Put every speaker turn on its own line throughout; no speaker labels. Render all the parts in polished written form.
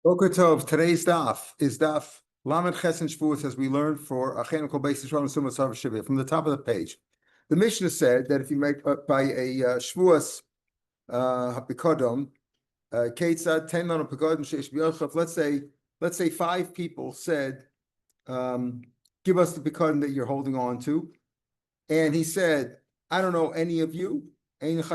Boker Tov, today's daf is daf Lamed Chesen Shvuos, as we learned for Achenu Kol Beis Yisrael and Sumas Havashivia from the top of the page. The Mishnah said that if you make by a Shvuos Hapikodom, Ketzad Ten Lanu Pekodom Sheish B'Yochav. Let's say 5 people said, "Give us the Pekodom that you're holding on to," and he said, "I don't know any of you." He's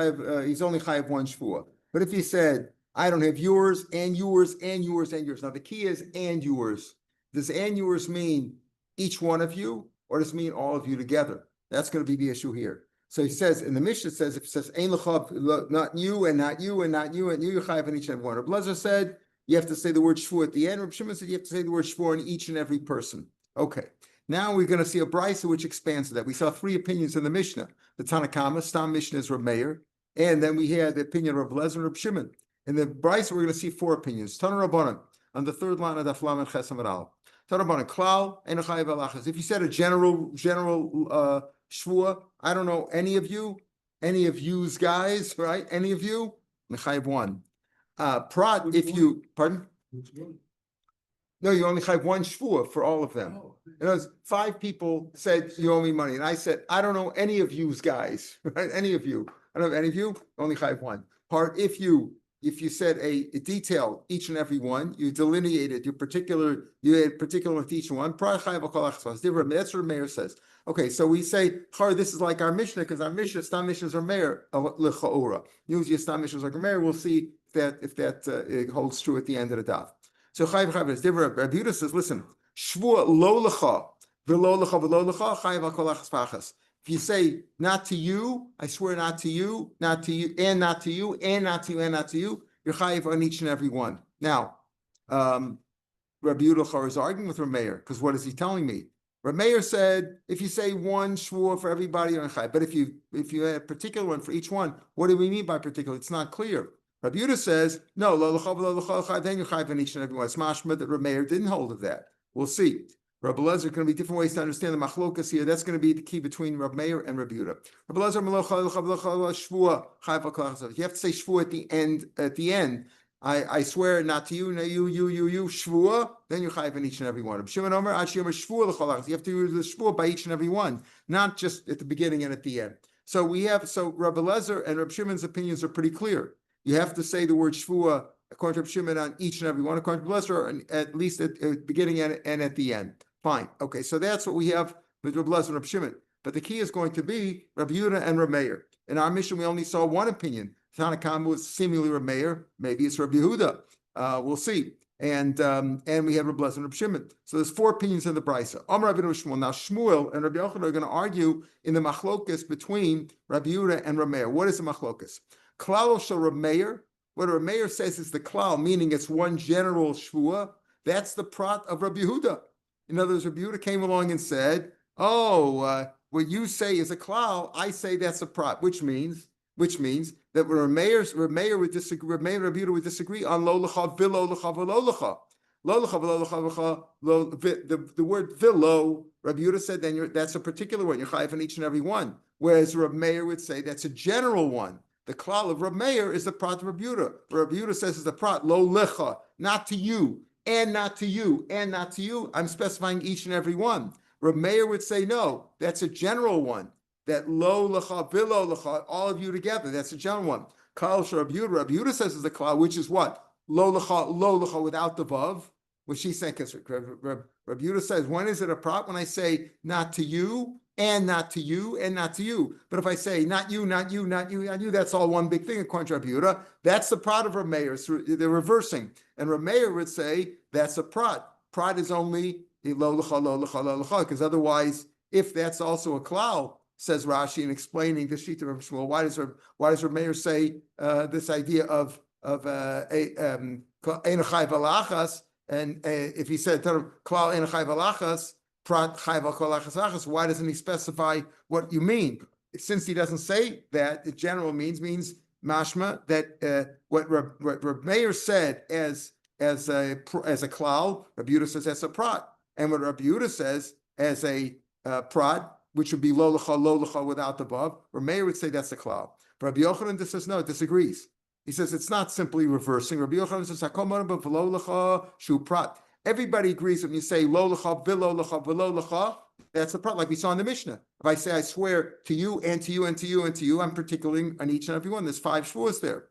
only chayav 1 shvuah. But if he said, "I don't have yours and yours and yours and yours." Now the key is and yours. Does and yours mean each one of you, or does it mean all of you together? That's going to be the issue here. So he says, in the Mishnah says, if it says ein lecha, not you and not you and not you and you, you're chayav in each and every one. Rav Lezer said you have to say the word shvuah at the end. Rav Shimon said you have to say the word shvuah on each and every person. Okay. Now we're going to see a brisa which expands to that. We saw 3 opinions in the Mishnah. The Tanakama, Stam Mishnah is Rav Meir, and then we had the opinion of Rav Lezer and Rav Shimon. In the brisa, we're going to see 4 opinions. Tana Rabbanan, on the 3rd line of Daf Lamed Chesam Adal. Tana Rabbanan, Klal, Ein Chayav Alachas. If you said a general shvuah, I don't know any of you's guys, right? Any of you, Mechayev 1. Prat, if you, pardon? No, you only have 1 shvuah for all of them. Oh. In other words, 5 people said you owe me money, and I said I don't know any of you's guys, right? Any of you, I don't know any of you. Only have 1 part. If you said a detail each and every one, you delineated you had particular with each one. That's what Meir says. Okay, so we say, this is like our Mishnah, because our Mishnah, Stam Mishnahs are Meir l'chaora. Usually Stam Mishnahs like Meir. We'll see if that it holds true at the end of the daf. So Chayav is different. Rabbi Yehuda says, listen, shvuah lo lecha v'lo lecha v'lo lecha chayav al kol achas v'achas. If you say not to you, I swear not to you, not to you, and not to you, and not to you, and not to you, you're chayav on each and every one. Now, Rabbi Yehuda is arguing with Rav Meir, because what is he telling me? Rav Meir said, if you say 1 shvuah for everybody, you're chayav. But if you had a particular one for each one, what do we mean by particular? It's not clear. Rabbi Yehuda says, no, lo lecha v'lo lecha, then you're chayav on each and every one. It's mashma that Rav Meir didn't hold of that. We'll see. Rabbi Lezer, going to be different ways to understand the machlokas here. That's going to be the key between Rav Meir and Rabbi Yehuda. Rabbi Lezer, shvuah, chayav al kol achas. You have to say shvuah at the end. At the end, I swear not to you, no you, shvuah. Then you're chayav in each and every one. Shimon Omer, shvuah l'chol achas. You have to use the shvuah by each and every one, not just at the beginning and at the end. So Rabbi Lezer and Rabbi Shimon's opinions are pretty clear. You have to say the word shvuah according to Rabbi Shimon on each and every one, according to Rabbi Lezer, at least at the beginning and at the end. Fine. Okay, so that's what we have with Rabbi Lezer and Rabbi Shimon. But the key is going to be Rabbi Yehuda and Rav Meir. In our mission, we only saw 1 opinion. Tanakam was seemingly Rav Meir. Maybe it's Rabbi Yehuda. We'll see. And we have Rabbi Lezer and Rabbi Shimon. So there's 4 opinions in the brisa. Amar Rabbi Shmuel. Now Shmuel and Rabbi Yochanan are going to argue in the machlokas between Rabbi Yehuda and Rav Meir. What is the machlokas? Klal shel Rav Meir. What Rav Meir says is the klal, meaning it's 1 general shvuah. That's the prat of Rabbi Yehuda. In other words, Rabbi Yehuda came along and said, what you say is a klal, I say that's a prat, which means that Rav Meir would disagree, Rav Meir and Rabbi Yehuda would disagree on lo lecha, v'lo lecha, v'lo lecha. Lo lecha, v'lo lecha, v'lo, the word v'lo, Rabbi Yehuda said, then that's a particular one, you're chayav in each and every one. Whereas Rav Meir would say that's a general one. The klal of Rav Meir is the prat of Rabbi Yehuda. Rabbi Yehuda says is the prat, lo lecha, not to you, and not to you, and not to you. I'm specifying each and every one. Rav Meir would say, no, that's a general one. That lo lecha, v'lo lecha, all of you together, that's a general one. Klal shel Rabbi Yehuda. Rabbi Yehuda says is the klal, which is what? Lo lecha without the vav, which he's saying, because Rabbi Yehuda says, when is it a prat? When I say not to you, and not to you, and not to you. But if I say not you, not you, not you, not you, that's all one big thing according to Rabbi Yehuda. That's the prat of Rav Meir. So they're reversing. And Rav Meir would say that's a prat. Prat is only lo lecha, lo lecha, lo lecha, because otherwise, if that's also a klal, says Rashi in explaining the sheet of Rav Shmuel, why does Rav Meir say this idea of ein chayv alachas, and if he said klal ein chayv alachas, prat chayv al kol achas achas, why doesn't he specify what you mean? Since he doesn't say that, the general means mashma that what Rav Meir said as a klal, Rabbi Yehuda says that's a prat, and what Rabbi Yehuda says as a prat, which would be lo lecha without the vav, Rav Meir would say that's a klal. Rabbi Yochanan says no, disagrees. He says it's not simply reversing. Rabbi Yochanan says, "Hakol modim v'lo lecha shu prat." Everybody agrees when you say lo lecha, v'lo lecha, v'lo lecha. That's the prat, like we saw in the Mishnah. If I say I swear to you and to you and to you and to you, I'm particularly on each and every one. There's 5 shvuos there.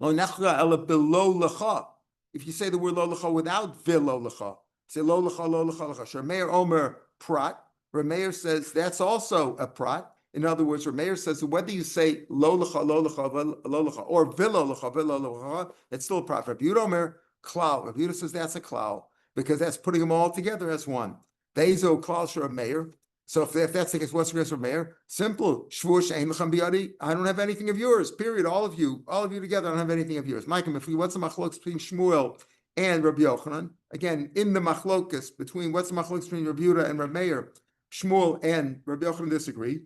Lo nechra ela below lecha. If you say the word lo lecha without v'lo lecha, say lo lecha, lo lecha, lecha. Rav Meir Omer prat. Rav Meir says that's also a prat. In other words, Rav Meir says that whether you say lo lecha, lo lecha, or v'lo lecha, it's still a prat. Rabbi Yehuda Omer klal. Rabbi Yehuda says that's a klal because that's putting them all together as one. Bezo klal shel Rav Meir. So if that's the case, what's the case Rav Meir? Simple. Shvuah she'ein lechem biyadi. I don't have anything of yours. Period. All of you together, I don't have anything of yours. Mike, what's the machlokes between Shmuel and Rabbi Yochanan? Again, in the machlokes between what's the machlokes between Rabbi Yehuda and Rav Meir, Shmuel and Rabbi Yochanan disagree.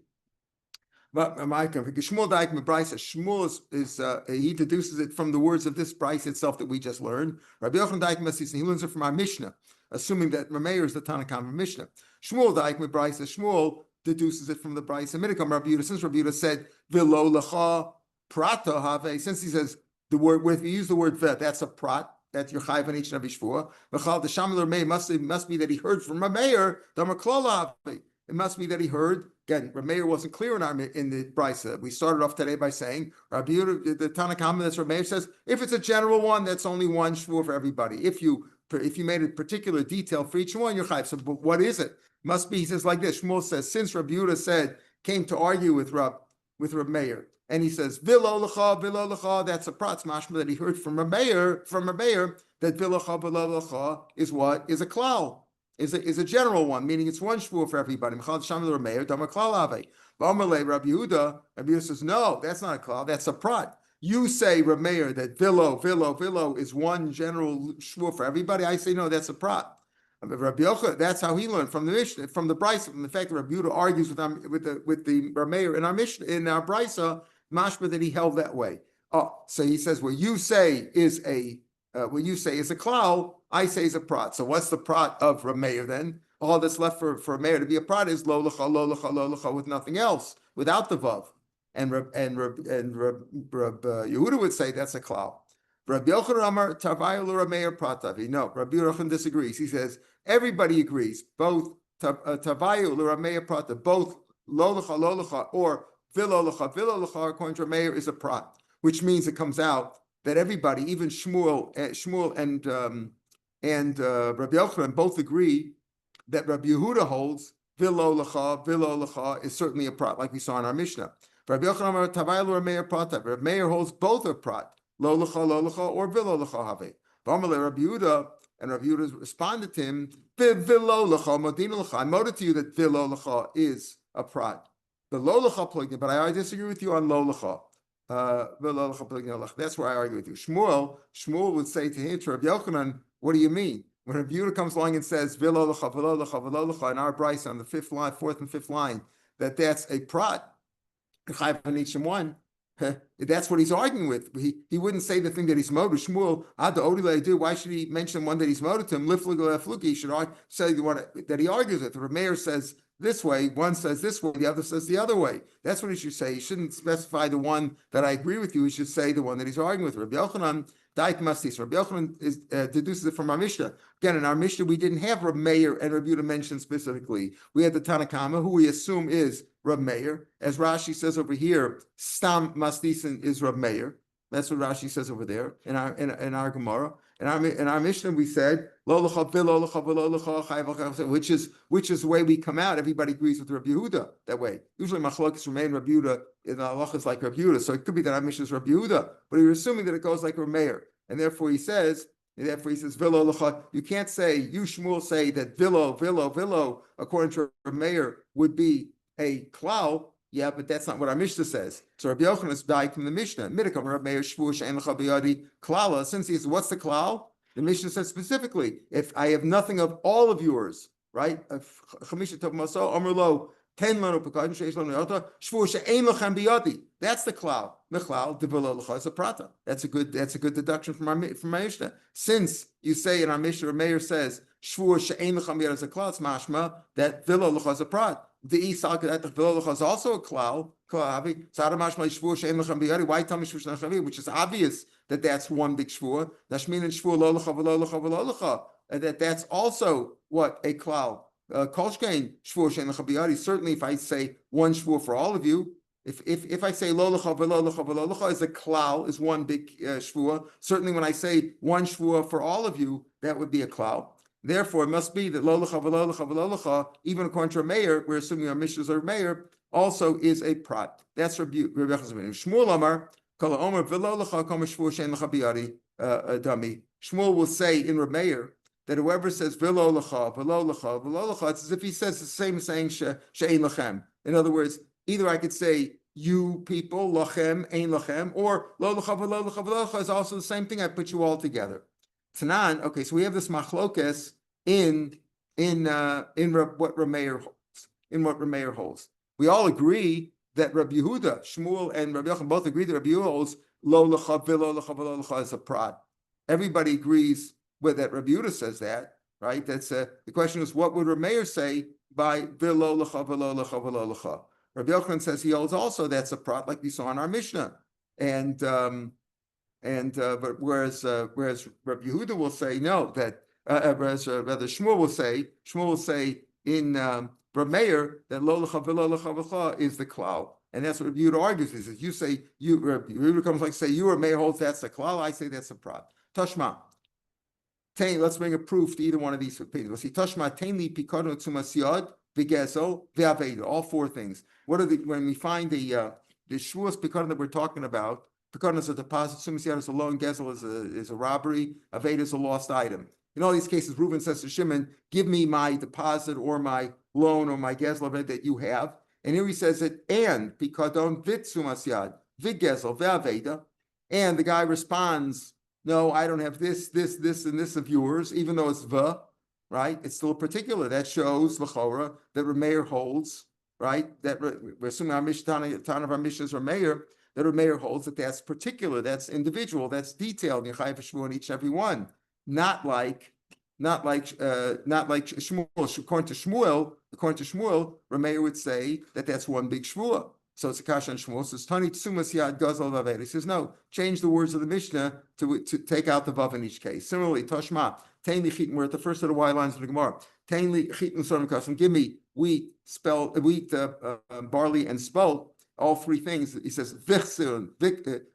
But Shmuel is he deduces it from the words of this Bryce itself that we just learned. Rabbi Yochanan he learns it from our Mishnah, assuming that Rav Meir is the Tanna Kama Mishnah. Shmuel deduces it from the Bryce and Minikam Rabbi Yehuda. Since Rabbi Yehuda said v'lo lecha prata have, since he says the word with you use the word ve, that's a prat. That you're chayv on each and every shvuah. The Shamil Meir must be that he heard from Rav Meir. It must be that he heard. Again, Rav Meir wasn't clear in the brisa. We started off today by saying Rabbi Yehuda, the Tanna Kama, that's Rav Meir says if it's a general one, that's only one shvuah for everybody. If you made a particular detail for each one, you're chayv. So, but what is it? Must be. He says like this. Shmuel says since Rabbi Yehuda came to argue with Rav Meir. And he says, v'lo lecha, that's a prat mashma that he heard from Rav Meir, that v'lo lecha is what? Is a klal, is a general one, meaning it's one shvuah for everybody. Mechal shamil Rav Meir, dama klal ave. V'amalei Rabbi Yehuda says, no, that's not a klal, that's a prat. You say, Rav Meir, that v'lo is one general shvuah for everybody. I say, no, that's a prat. Rabbi Yochanan, that's how he learned from the Mishnah, from the Brisa, from the fact that Rabbi Yehuda argues with the Rav Meir in our Mishnah, in our Brisa, mashma that he held that way. Oh, so he says what you say is a klal, I say is a prat. So what's the prat of Rav Meir then? All that's left for Rav Meir to be a prat is lo lecha with nothing else, without the vav. And Rab Yehuda would say that's a klal. Rabbi Yochanan Amar Tavayu Rav Meir pratavi. No, Rabbi Yochanan disagrees. He says everybody agrees. Both Tavayu Rav Meir pratav, both lo lecha or v'lo lecha, according to Rav Meir, is a prat, which means it comes out that everybody, even Shmuel and Rabbi Yochanan, both agree that Rabbi Yehuda holds v'lo lecha is certainly a prat, like we saw in our Mishnah. Rabbi Yochanan Tavayu Rav Meir pratav. Rav Meir holds both a prat, lo lecha, or v'lo lecha have. V'amalei Rabbi Yehuda, and Rabbi Yehuda responded to him, v'lo lecha modina lecha. I moted to you that v'lo lecha is a prat. The lo lecha plugin, but I disagree with you on lo lecha. That's where I argue with you. Shmuel would say to him, to Rabbi Yochanan, what do you mean? When Rabbi Yehuda comes along and says v'lo lecha in our brisa on the fourth and fifth line, that's a prat, chayv on each and one. That's what he's arguing with. He wouldn't say the thing that he's moed. Shmuel, why should he mention one that he's moed to him? He should say the one that he argues with. The Rav Meir says this way, one says this way, the other says the other way. That's what he should say. He shouldn't specify the one that I agree with you. He should say the one that he's arguing with. Rabbi Yochanan, Daik Mastis. Rabbi Yochanan deduces it from our Mishnah. Again, in our Mishnah, we didn't have Rav Meir and Rabbi Yehuda mentioned specifically. We had the Tanna Kama, who we assume is Rav Meir. As Rashi says over here, Stam Mastis is Rav Meir. That's what Rashi says over there in our Gemara. In our Mishnah, we said lo lecha v'lo lecha, which is the way we come out. Everybody agrees with Rabbi Yehuda that way. Usually machlokes remain Rabbi Yehuda in the halachas like Rabbi Yehuda, so it could be that our Mishnah is Rabbi Yehuda, but we're assuming that it goes like Rav Meir, and therefore he says v'lo lecha. You can't say you Shmuel say that v'lo according to Rav Meir would be a klal. Yeah, but that's not what our Mishnah says. So Rabbi Yochanan is dying from the Mishnah. Midikam Rav Meir shvuah she'en lecha biyadi klala. Since he says, what's the klal? The Mishnah says specifically, if I have nothing of all of yours, right? Chamisha tov maso amar lo ten lanu pekadim sheish lanu yota shvuah she'en lechem biyadi. That's the klal. The klal develo lecha is a prata. That's a good deduction from our Mishnah. Since you say in our Mishnah, Rav Meir says shvuah she'en lechem biyadi is a klal, it's mashma that velo lecha is a prat. the Isal V'lo is also a klal. Why tell me which is obvious that that's one big shvua. Nashmin and shvua lo lecha v'lo lecha v'lo lecha, and that's also what a klal. Kolshkein shvua shein lecha biyari. Certainly, if I say one shvua for all of you, if I say lo lecha v'lo lecha v'lo lecha is a klal, is one big shvua. Certainly, when I say one shvua for all of you, that would be a klal. Therefore, it must be that lo lecha v'lo lecha v'lo lecha, even according to a mayor, we're assuming our mishnahs are mayor, also is a prat. That's Rabbi Shmuel Amar, Kol Omer v'lo lecha kol shvua shein lecha biyari dami. Shmuel will say in Rav Meir that whoever says v'lo lecha v'lo lecha v'lo lecha, it's as if he says the same saying she'ein lachem. In other words, either I could say you people lachem ein lachem, or lo lecha v'lo lecha v'lo lecha is also the same thing. I put you all together. Tanan. Okay, so we have this machlokes in what Rav Meir holds. In what Rav Meir holds, we all agree that Rabbi Yehuda, Shmuel, and Rabbi Yochanan both agree that Rabbi Yehuda holds lo lecha v'lo lecha v'lo lecha is a prad. Everybody agrees with that. Rabbi Yehuda says that, right? That's the question is, what would Rav Meir say by v'lo lecha v'lo lecha v'lo lecha? Rabbi Yochanan says he holds also that's a prat, like we saw in our Mishnah, but whereas Rabbi Yehuda will say no, that whereas rather Shmuel will say in Rav Meir that lo lecha v'lo lecha v'lecha is the klal, and that's what Rabbi Yehuda argues. He says you say Rabbi Yehuda comes like say you or Meir holds that's the klal. I say that's a prat. Tashma. Let's bring a proof to either one of these opinions. Let's see. Tashma tainli pikadon tzumas yad v'gezel v'aveda. All four things. What are when we find the shvuas pikadon that we're talking about? Pikadon is a deposit. Tzumas yad is a loan. Gezel is a robbery. Aveda is a lost item. In all these cases, Reuben says to Shimon, "Give me my deposit or my loan or my gezel that you have." And here he says that and pikadon vit tzumas yad v'gezel v'aveda, and the guy responds, no, I don't have this, and this of yours, even though it's the, right? It's still a particular. That shows, l'chora, that Rav Meir holds, right? That we're assuming our Mishnah, ton of our Mishnahs Rav Meir, that Rav Meir holds that that's particular, that's individual, that's detailed, in each and every one. Not like Shmuel. According to Shmuel, Rav Meir would say that that's one big shvuah. So it's a kasha on Shmuel. So it's Tani Tsumas Yad Gazal Vavet. He says, no, change the words of the Mishnah to take out the vav in each case. Similarly, Tashma, Tain Lichit, we're at the first of the Y lines of the Gemara. Tain Lichit and Sonim Kassim, give me wheat, barley, and spelt, all three things. He says, Vichsun,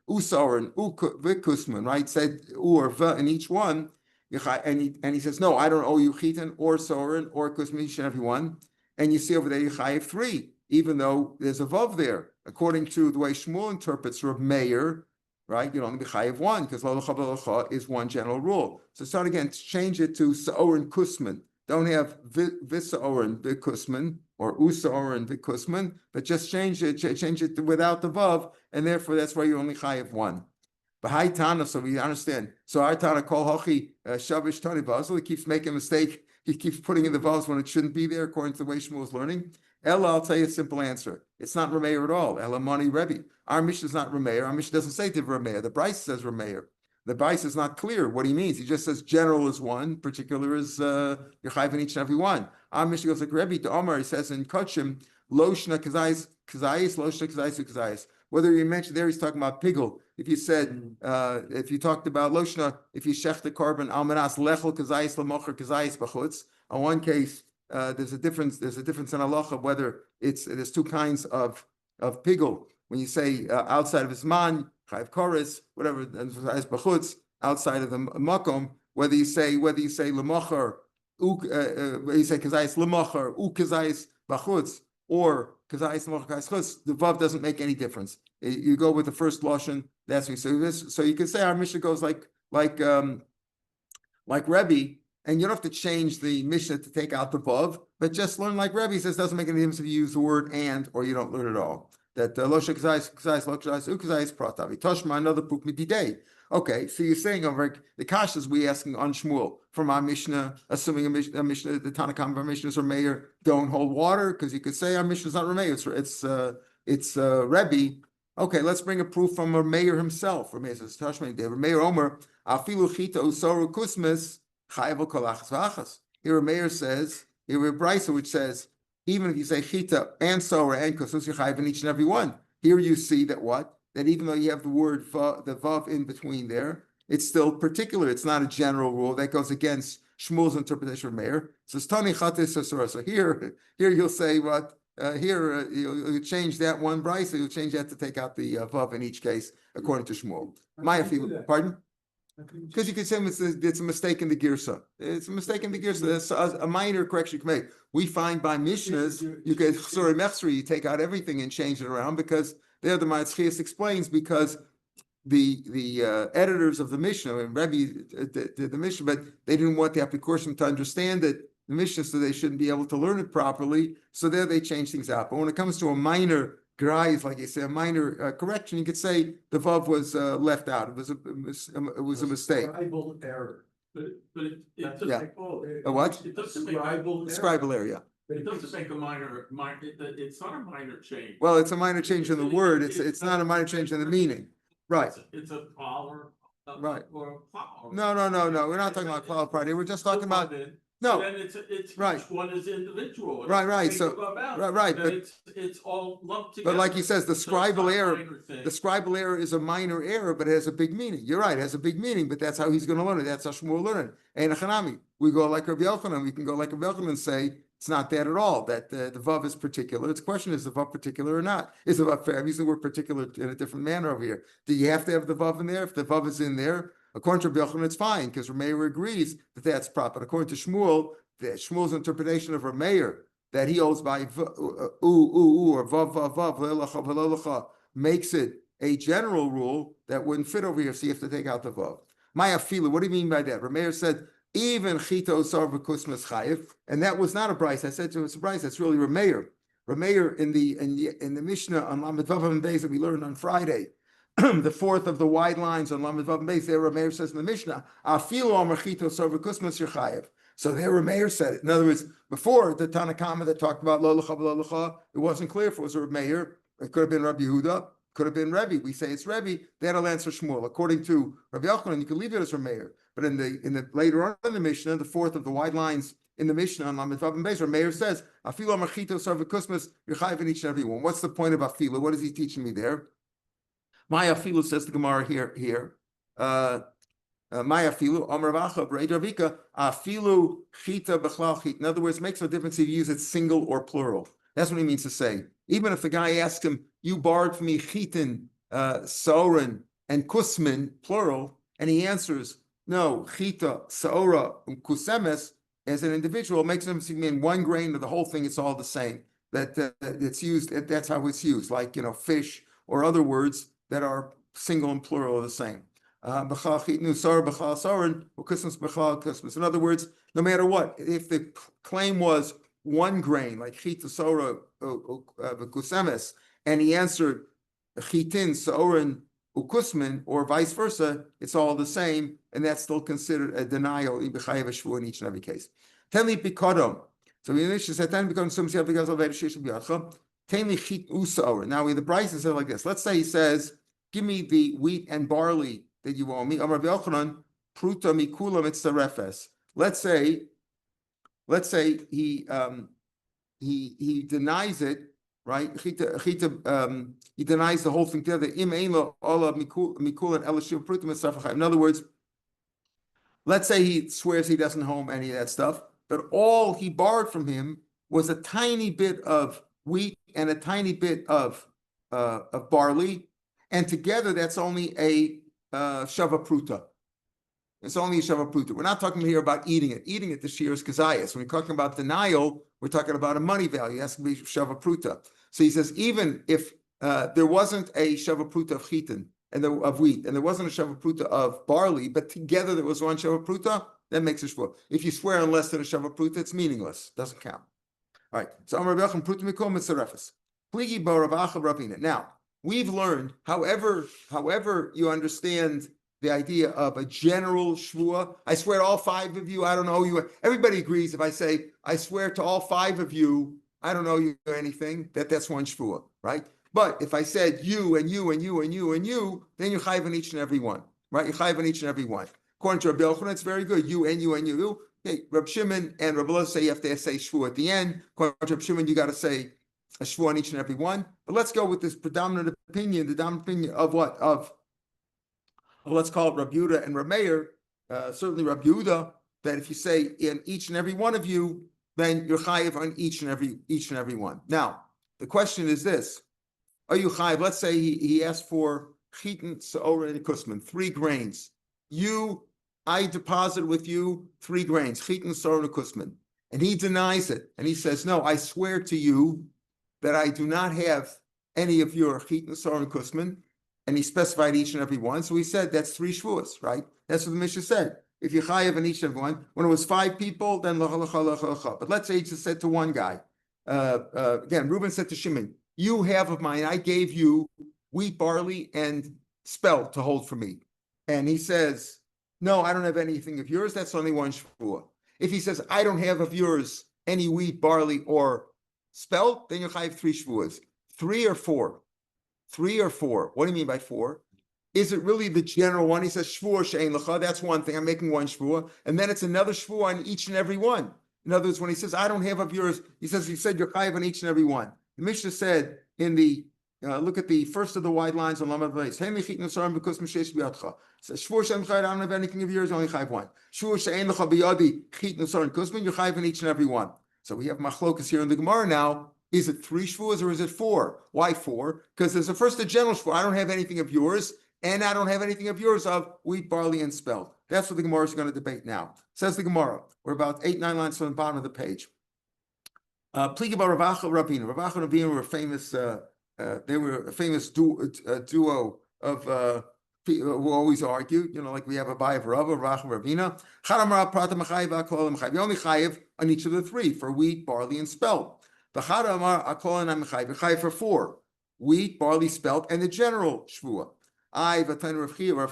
Usaran, Vikusman, right? Said U or V in each one. And he says, no, I don't owe you chitin or soren or kusman, each and every one. And you see over there, you chayiv three, even though there's a vav there. According to the way Shmuel interprets Rav Meir, right? You don't be chayiv one because lo lecha v'lo lecha is one general rule. So start again, change it to soren kusman. Don't have visoren vikusman or usoren vikusman, but just change it without the vav, and therefore that's why you only chayiv one. But high Tana, so we understand. So our Tana kol hachi shavish tani vazel. He keeps making a mistake. He keeps putting in the vowels when it shouldn't be there, according to the way Shmuel is learning. Ella, I'll tell you a simple answer. It's not Rav Meir at all. Ella Mani Rebbe. Our Mishnah is not Rav Meir. Our Mishnah doesn't say Rav Meir. The Bryce says Rav Meir. The Bryce is not clear what he means. He just says general is one, particular is Yechayv in each and every one. Our Mishnah goes like Rebbe to Omar. He says in Kachim, Loshna Kazayis, Loshna Kazayis, Kazayis. Whether you mentioned there, he's talking about pigel. If you said, if you talked about Loshna, if you shech the carbon, Almanas, Lechel Kazayis, Lamocher Kazayis, Bachutz. On one case, there's a difference in halacha whether there's two kinds of pigel. When you say outside of his man, chayv koris, whatever, as bachutz, outside of the makom, whether you say lemocher, whether you say kazayis lemocher, kazayis bachutz, or kazayis lemocher kazayis chutz, the vav doesn't make any difference. You go with the first lashon. That's what you say. So you can say our Mishnah goes like Rebbe. And you don't have to change the Mishnah to take out the vav, but just learn like Rebbe says, doesn't make any difference if you use the word and or you don't learn it all. That lo shekazayis ukazayis pratavi toshma another proof mididei. Okay, so you're saying over the kashas we asking on Shmuel from our Mishnah, assuming a Mishnah the Tanakhama of our Mishnahs or Meir don't hold water because you could say our Mishnah is not Meir, it's Rebbe. Okay, let's bring a proof from a Meir himself. Meir says Tashma Meir Omer afilu chita usoru kusmis. Here a mayor says, here a brisa which says, even if you say chita and sora and kosus, you're chayiv in each and every one. Here you see that what? That even though you have the word the vav in between there, it's still particular. It's not a general rule that goes against Shmuel's interpretation of Meir. So Tani chatis asura. So here you'll say what? Here you'll change that one brisa. You'll change that to take out the vav in each case, according to Shmuel. Pardon? Because you could say it's a mistake in the girsa. It's a mistake in the girsa. That's a minor correction you can make. We find by Mishnahs, you get sorry mechsri, you take out everything and change it around because there the Matzchias explains because the editors of the Mishnah and Rebbe did the Mishnah, but they didn't want the application to understand it, the Mishnah, so they shouldn't be able to learn it properly. So there they change things out. But when it comes to a minor grais, like you say, a minor correction, you could say the vav was left out. It was a mistake.
Scribal error.
But it
Yeah.
doesn't.
A what?
It doesn't make.
Scribal error, yeah.
It doesn't make a minor, it's not a minor change.
Well, it's a minor change in the word. It's not a minor change in the meaning. Right.
It's a flower.
Right.
Or a flower.
No. We're not talking about cloud party. We're just talking about no.
Then it's
Right.
each one is individual.
Right. So right.
But it's all lumped together.
But like he says, the
So it's not
scribal
a
error.
minor thing.
The scribal error is a minor error, but it has a big meaning. You're right, it has a big meaning, but that's how he's going to learn it. That's how Shmuel learned it. Ein Hanami. We go like Rabbi Yochanan. We can go like Rabbi Yochanan and say it's not that at all. That the vav is particular. It's a question: is the vav particular or not? Is the vav fair? I'm using the word particular in a different manner over here. Do you have to have the vav in there? If the vav is in there, according to Rabbi Yochanan, it's fine because Rav Meir agrees that that's proper. According to Shmuel, Shmuel's interpretation of Rav Meir that he holds by or vav makes it a general rule that wouldn't fit over here, so you have to take out the vav. Maya Fila, what do you mean by that? Rav Meir said, even chito sar v'kusmas chayiv, and that was not a brisa. I said to him, it's a brisa. That's really Rav Meir. Rav Meir in the Mishnah on Lamed Vav and Beis that we learned on Friday, the fourth of the wide lines on Lamed Vav and Beis. There, Rav Meir says in the Mishnah, afilu amar chito sar v'kusmas chayiv. So there, Rav Meir said it. In other words, before the Tanakama that talked about lo lecha, it wasn't clear if it was Rav Meir. It could have been Rabbi Yehuda. Could have been Rebbe. We say it's Rebbe. That'll answer Shmuel. According to Rabbi Yochanan, you can leave it as Rav Meir. But in the later on in the Mishnah, the fourth of the wide lines in the Mishnah on Lamed Vav and Beis, Rav Meir says, "Afilu amachito sar v'kusmas you're in each and every one." What's the point of afilu? What is he teaching me there? My afilu says the Gemara here. My afilu Amar Vacha Brei Ravika afilu chita b'chlal chit. In other words, it makes no difference if you use it single or plural. That's what he means to say. Even if the guy asks him, "You borrowed from me chitin, soren, and kusmin, plural," and he answers, "No, chita, saora, kusemes," as an individual, it makes no difference if you mean one grain or the whole thing. It's all the same. That it's used. That's how it's used. Like fish or other words that are single and plural are the same. In other words, no matter what, if the claim was one grain, like chita, saora, kusemes, and he answered chitin, saorin, ukusmin, or vice versa, it's all the same, and that's still considered a denial in each and every case. Tenli pikodom. So we initially said tenli pikodom sum siya because of shishim biatcha. Tenli chit usaor. Now the price is like this. Let's say he says, "Give me the wheat and barley that you owe me." Amar Yochanan, pruta mikulam mitzarefes. Let's say he denies it, right? He denies the whole thing together. In other words, let's say he swears he doesn't owe any of that stuff, but all he borrowed from him was a tiny bit of wheat and a tiny bit of barley, and together that's only a shava pruta. It's only a shava pruta. We're not talking here about eating it. Eating it, the Shiur is kazayas. When we're talking about denial, we're talking about a money value. It has to be shava pruta. So he says, even if there wasn't a shava pruta of chitin and of wheat, and there wasn't a shava pruta of barley, but together there was one shava pruta, that makes a shvua. If you swear on less than a shava pruta, it's meaningless. Doesn't count. All right. So Amar Bechem pruta mikom mitzarefes. Pligi bo ravacha ravina. Now we've learned, however you understand the idea of a general shvua. I swear to all five of you, I don't owe you. Everybody agrees if I say, I swear to all five of you, I don't owe you anything, that's one shvua, right? But if I said you and you and you and you and you, then you chayv in each and every one, right? You chayv in each and every one. According to Rabbi Yochanan, it's very good. You and you and you. Okay, Reb Shimon and Reb Elazar say you have to say shvu at the end. According to Reb Shimon, you got to say a shvu on each and every one. But let's go with this predominant opinion, the dominant opinion of what? Let's call it Reb Yehuda and Rav Meir. Certainly Reb Yehuda, that if you say in each and every one of you, then you're chayiv on each and every one. Now, the question is this: are you chayiv? Let's say he asked for chitin, se'ora, and kusman, 3 grains. I deposit with you 3 grains, chitin, se'ora, and kusman, and he denies it, and he says, "No, I swear to you that I do not have any of your chitin, se'ora, and kusman." And he specified each and every one. So he said that's 3 shvuos, right? That's what the Mishnah said. If you chayav in each and every one, when it was 5 people, then lacha, lacha, lacha, lacha. But let's say he just said to one guy, again, Reuben said to Shimon, "You have of mine, I gave you wheat, barley, and spelt to hold for me." And he says, "No, I don't have anything of yours." That's only 1 shvuah. If he says, "I don't have of yours any wheat, barley, or spelt," then you chayav 3 shvuahs. 3 or 4? 3 or 4? What do you mean by 4? Is it really the general one? He says shvuah she'ein lecha. That's one thing. I'm making 1 shvuah, and then it's another shvuah on each and every one. In other words, when he says I don't have of yours, he says you said you're chayav on each and every one. The Mishnah said in the look at the first of the wide lines on Lamed Beis. Hey mechit nesarim because m'sheish biyadcha. Says shvuah she'ein lecha. I don't have anything of yours. Only chayav 1. Shvuah she'ein lecha biyadi chit nesarim kusman. You're chayav on each and every one. So we have machlokas here in the Gemara now. Is it 3 shvuahs or is it 4? Why 4? Because there's a general shvuah. I don't have anything of yours, and I don't have anything of yours of wheat, barley, and spelt. That's what the Gemara is going to debate now. Says the Gemara. We're about 8, 9 lines from the bottom of the page. Please about Rav Acha Rabbeinu. Rav Acha and Rabbeinu were famous. They were a famous duo of who always argued. You know, like we have a Abaye of Rav Acha Rabbeinu. Charamar Prata Machayev Akol Machayev. You only chayev on each of the 3 for wheat, barley, and spelt. The Charamar Akol and Machayev. Chayev for 4: wheat, barley, spelt, and the general shvuah. Rav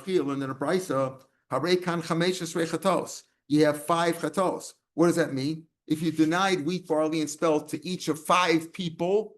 Chia learned in a brisa, Harei kan chamesh esrei chatos. You have 5 chatos. What does that mean? If you denied wheat, barley, and spelt to each of 5 people,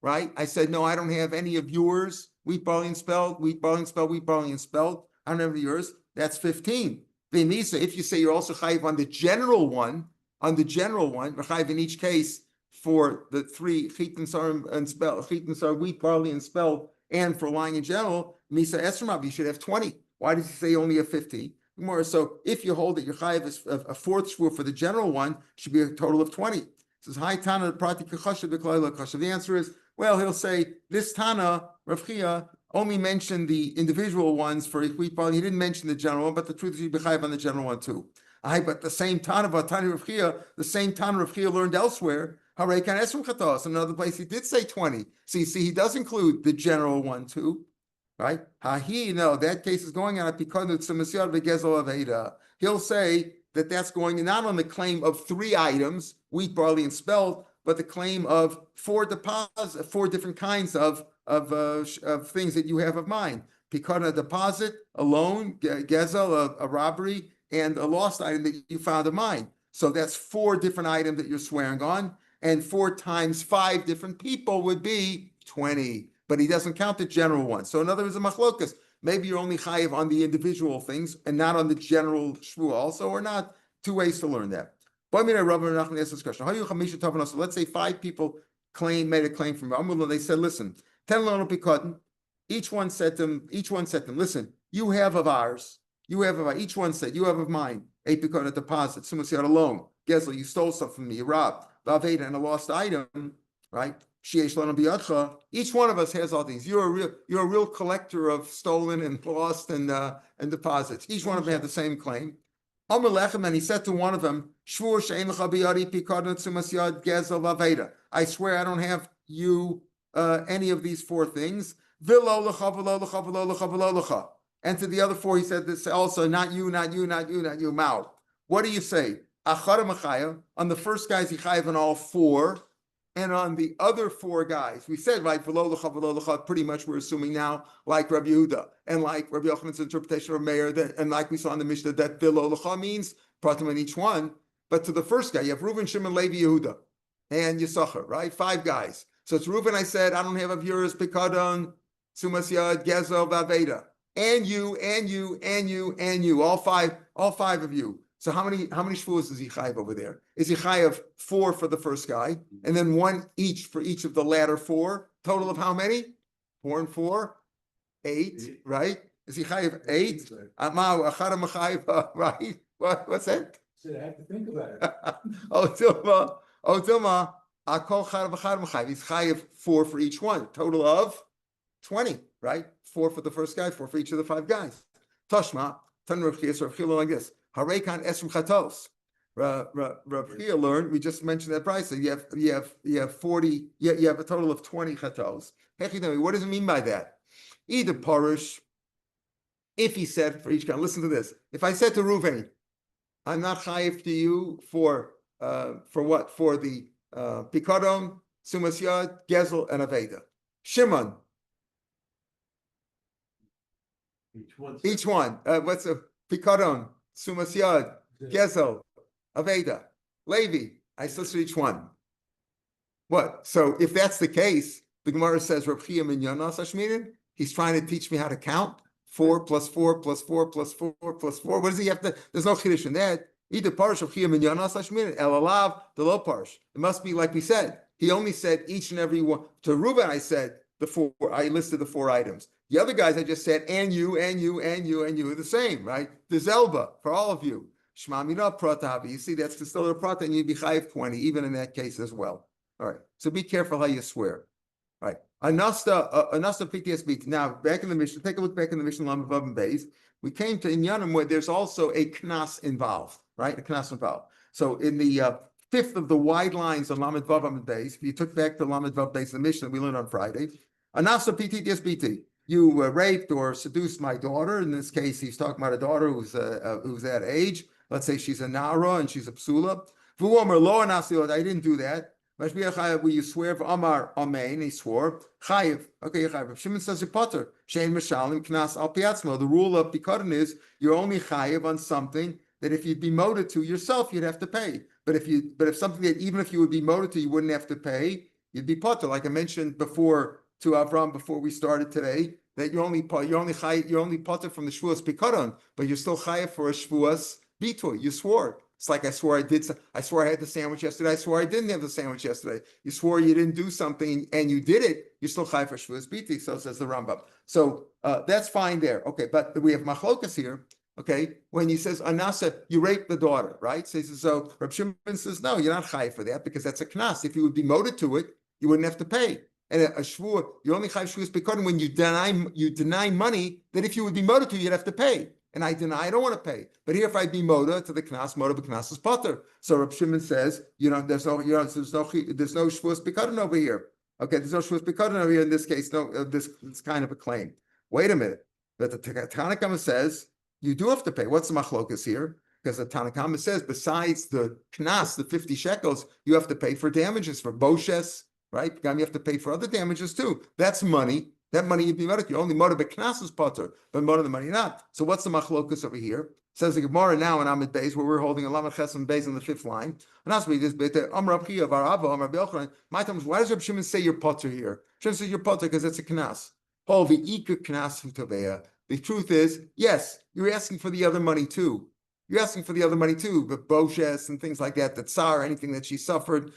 right? I said, no, I don't have any of yours. Wheat, barley, and spelt, wheat, barley, and spelt, wheat, barley, and spelt. I don't have any of yours. That's 15. V'misa, if you say you're also chayiv on the general one, chayiv in each case for the 3 chitin, sarim, and spelt, chitin, sarim, wheat, barley, and spelt, and for lying in general, Misa Esramav, you should have 20. Why does he say you only have 50? More so, if you hold that your chayiv is a 4th shvuah for the general one, should be a total of 20. It says, Hi Tana, the answer is, well, he'll say, this Tana, Rav Chia, only mentioned the individual ones for wheat, barley. He didn't mention the general one, but the truth is you'd be chayiv on the general one too. But the same Tana, Rav Chia learned elsewhere. Harei kan esrim chatos. Another place he did say 20. So you see, he does include the general one too, right? No, that case is going on because it's a Masiyad v'gezel aveda. He'll say that that's going not on the claim of 3 items, wheat, barley, and spelt, but the claim of 4 deposits, 4 different kinds of things that you have of mine. Because a deposit, a loan, gezel, a robbery, and a lost item that you found of mine. So that's 4 different items that you're swearing on. And 4 times 5 different people would be 20, but he doesn't count the general one. So in other words, a machlokas. Maybe you're only chayiv on the individual things and not on the general shvuah also, or not. 2 ways to learn that. So let's say 5 people made a claim from Amullah. They said, listen, 10 lonu pikadon. Each one said to them, listen, you have of ours. Each one said, you have of mine. 8 pikadon deposit. Someone said a loan. Gezel, you stole something from me. You robbed. Vaveda and a lost item, right? Each one of us has all these. You're a real collector of stolen and lost and deposits. Each one of them had the same claim. And he said to one of them, I swear I don't have you any of these 4 things. And to the other 4, he said this also, not you, Mao. What do you say? On the first guys, he chayiv on all 4, and on the other 4 guys, we said, right, pretty much we're assuming now, like Rabbi Yehuda, and like Rabbi Yochanan's interpretation of Meir, and like we saw in the Mishnah, that v'lo means pratim in each one. But to the first guy, you have Reuven, Shimon, Levi, Yehuda, and Yisachar, right? 5 guys. So it's Reuven, I said, I don't have of yours, Pikadon, Sumas Yad, Gezel, Vaveda, and you, all five of you. So how many shvuos is he chayiv over there? Is he chayiv 4 for the first guy, and then 1 each for each of the latter 4? Total of how many? 4 and 4, 8, right? Is he chayiv 8? Right? What's that?
So I have to think about it.
Oh, Dilma, Akol chad v'chad m'chayiv. He's chayiv 4 for each one. Total of 20, right? 4 for the first guy, 4 for each of the 5 guys. Tashma, Tan Rav Chia, so Rav Chia like this. Harekan esrim chatos. Rav Chia learned. We just mentioned that price. So you have 40. You have a total of 20 chatos. What does it mean by that? Either parish. If he said for each guy, listen to this. If I said to Reuven, I'm not chayiv to you for what? For the pikadon, sumas yad, gezel, and aveda. Shimon. Each one. What's a pikadon, sumas yad, gezel, aveda, Levi. I listen to each one. What? So if that's the case, the Gemara says Rav Chia min Yonas Hashminin. He's trying to teach me how to count. 4 plus 4 plus 4 plus 4 plus 4. What does he have to? There's no chiddush in that. Either parish of Chia min Yonas Hashminin, El Alav, the low parish. It must be like we said. He only said each and every one. To Reuben, I said the 4. I listed the 4 items. The other guys, I just said, and you are the same, right? The Zelba for all of you. Shema mina pratavi. You see, that's still a prata, and you'd be chayiv 20, even in that case as well. All right. So be careful how you swear. All right. Anasta PTSB. Now, back in the Mishnah, take a look back in the Mishnah Lam Vav and Beis. We came to Inyanim where there's also a knas involved, right? A knas involved. So in the 5th of the wide lines on Lamed Vav and Beis, if you took back the Lamed Vav Beis, the Mishnah we learned on Friday, Anasta PTSBT. You raped or seduced my daughter. In this case, he's talking about a daughter who's that age. Let's say she's a nara and she's a psula. V'uomer lo anasi. I didn't do that. Mashbiach chayav. Will you swear for Amar Amen? He swore chayiv. Okay, chayiv. Shimon says you're potter. Shein mishalim knas al piatzmo. The rule of Pikadon is you're only chayiv on something that if you'd be moted to yourself, you'd have to pay. But if something that even if you would be moted to, you wouldn't have to pay, you'd be potter. Like I mentioned before to Avram before we started today, that you're only potter from the shvuas Pikadon, but you're still chayiv for a shvuas bitul. You swore. It's like I swore I had the sandwich yesterday. I swore I didn't have the sandwich yesterday. You swore you didn't do something and you did it. You're still chayiv for shvuas bitul. So says the Rambam. So that's fine there. Okay, but we have machlokas here. Okay, when he says anasa, you raped the daughter, right? So Rav Shimon says no, you're not chayiv for that because that's a knas. If you would be moted to it, you wouldn't have to pay. And a shvur, you only chayiv shvuas pikadon when you deny money that if you would be moted to, you'd have to pay. And I deny, I don't want to pay. But here, if I be moda to the knas, moda b'knas is potter. So Rav Shimon says, there's no shvuas pikadon over here. Okay, there's no shvuas pikadon over here in this case. No, this kind of a claim. Wait a minute, but the Tanakama says you do have to pay. What's the machlokas here? Because the Tanakama says besides the knas, the 50 shekels, you have to pay for damages for boshes, right? You have to pay for other damages too. That's money. That money you'd be moted. You only moted b'knas is potter, but moted the money not. So what's the machlokus over here? Says the Gemara now in Amid Beis, where we're holding a Lamed Chesem Beis on the 5th line. And that's what this bit. Amar Chia of Arava, Amar Belchanan. My time is, why does Reb Shimon say you're potter here? Shimon says you're potter because it's a knas. Oh, the ikar knas tovea. The truth is, yes, you're asking for the other money too. You're asking for the other money too, but boshes and things like that, Tsar, anything that she suffered.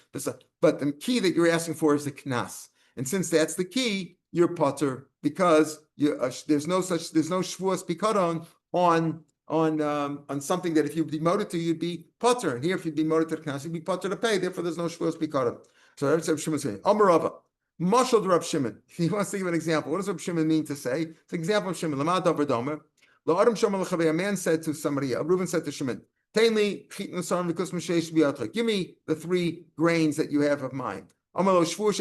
But the key that you're asking for is the knas. And since that's the key, you're potter because there's no shvuas pikadon on something that if you'd be moted to, you'd be potter. And here, if you'd be moted to the knas, you'd be potter to pay. Therefore, there's no shvuas pikadon. So that's what Rav Shimon saying. Amarava, mashal to Rav Shimon. He wants to give an example. What does Rav Shimon mean to say? It's an example of Shimon. Lamad davar domer. A man said to somebody, Reuben said to Shimon, give me the 3 grains that you have of mine. I swear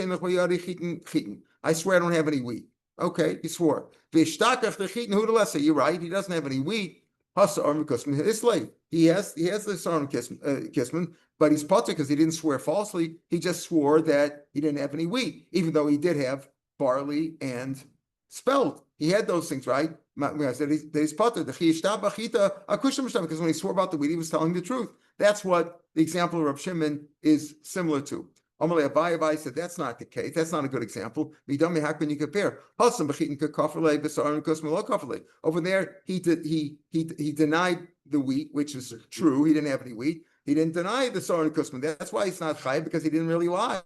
I don't have any wheat. Okay, he swore. You're right, he doesn't have any wheat. He has the Saran Kisman, but he's potter because he didn't swear falsely. He just swore that he didn't have any wheat, even though he did have barley and spelt. He had those things, right? I said he's potter. Because when he swore about the wheat, he was telling the truth. That's what the example of Rav Shimon is similar to. Amalei Abai said that's not the case. That's not a good example. Midami, how can you compare? Over there, he denied the wheat, which is true. He didn't have any wheat. He didn't deny the Soren Kusman. That's why he's not chayiv, because he didn't really lie.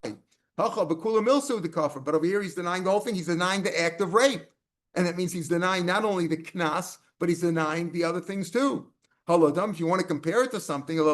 But over here, he's denying the whole thing. He's denying the act of rape. And that means he's denying not only the knas, but he's denying the other things too. If you want to compare it to something, give